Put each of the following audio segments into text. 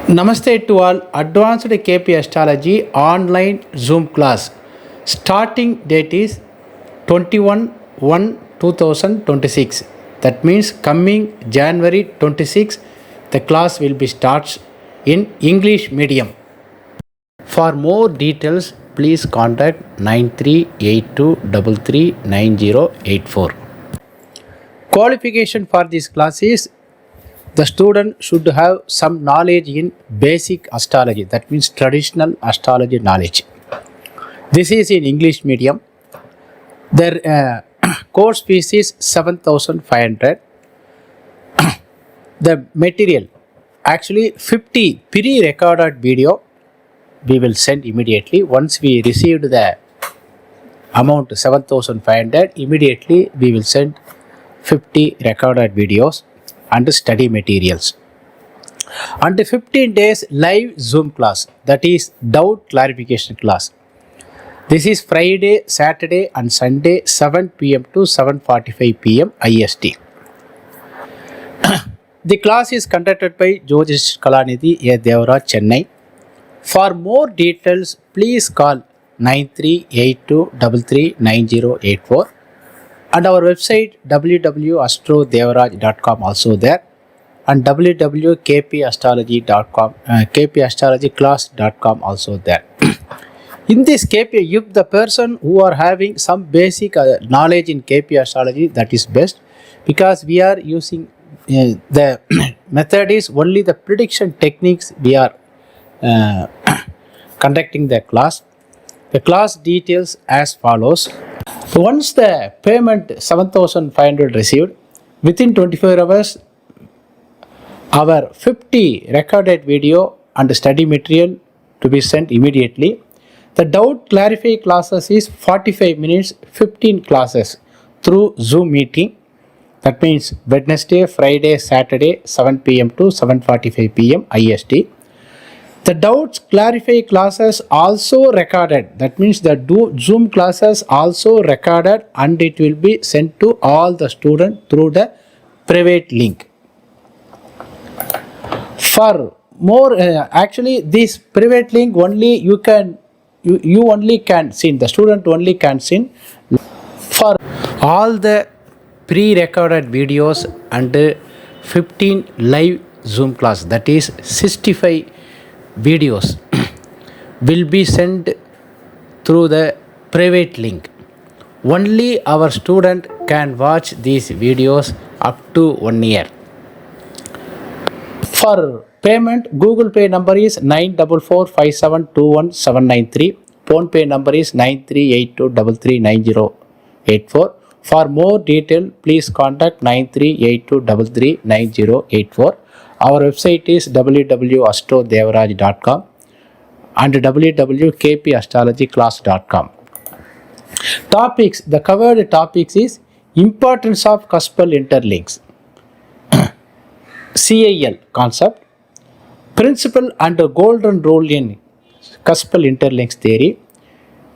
Namaste to all. Advanced KP Astrology online Zoom class. Starting date is 21/1/2026. That means coming January 26, the class will be starts in English medium. For more details, please contact 9382339084. Qualification for this class is the student should have some knowledge in basic astrology, that means traditional astrology knowledge. This is in English medium. Their course fees is 7,500. The material, actually 50 pre-recorded video we will send immediately. Once we received the amount 7,500, immediately we will send 50 recorded videos and study materials, and 15 days live Zoom class, that is doubt clarification class. This is Friday, Saturday and Sunday 7 p.m. to 7:45 p.m. IST. The class is conducted by Jyotish Kalanidhi A. Devaraj, Chennai. For more details, please call 9382339084. And our website www.astrodevaraj.com also there, and www.kpastrology.com, kpastrologyclass.com also there. In this KP, if the person who are having some basic knowledge in KP astrology, that is best, because we are using the method is only the prediction techniques we are conducting the class. The class details as follows. Once the payment 7,500 received, within 24 hours, our 50 recorded video and study material to be sent immediately. The doubt clarify classes is 45 minutes, 15 classes through Zoom meeting. That means Wednesday, Friday, Saturday, 7 p.m. to 7:45 p.m. IST. The doubts clarify classes also recorded. That means the Zoom classes also recorded, and it will be sent to all the students through the private link. For more, actually this private link only you only can see, the student only can see. For all the pre-recorded videos and 15 live Zoom class, that is 65 videos will be sent through the private link. Only our student can watch these videos up to 1 year. For payment, Google Pay number is 94457217993. Phone Pay number is 9382339084. For more detail, please contact 9382339084. Our website is www.astrodevaraj.com and www.kpastrologyclass.com. Topics, the covered topics is importance of Cuspal interlinks, CIL concept, principle and golden rule in Cuspal interlinks theory,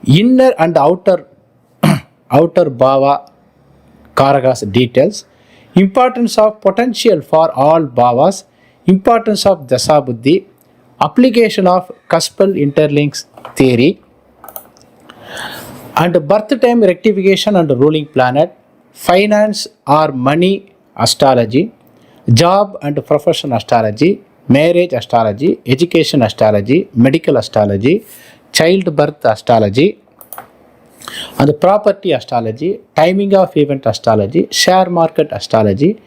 inner and outer bhava karagas details, importance of potential for all bhavas, importance of dasa buddhi, application of Cuspal interlinks theory, and birth time rectification and ruling planet, finance or money astrology, job and profession astrology, marriage astrology, education astrology, medical astrology, childbirth astrology, and the property astrology, timing of event astrology, share market astrology,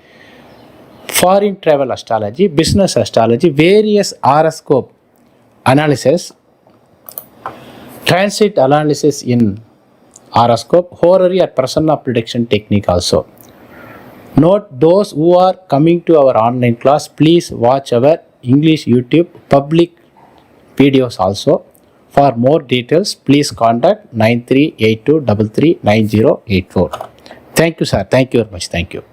foreign travel astrology, business astrology, various horoscope analysis, transit analysis in horoscope, horary or persona prediction technique also. Note, those who are coming to our online class, please watch our English YouTube public videos also. For more details, please contact 9382339084. Thank you, sir. Thank you very much. Thank you.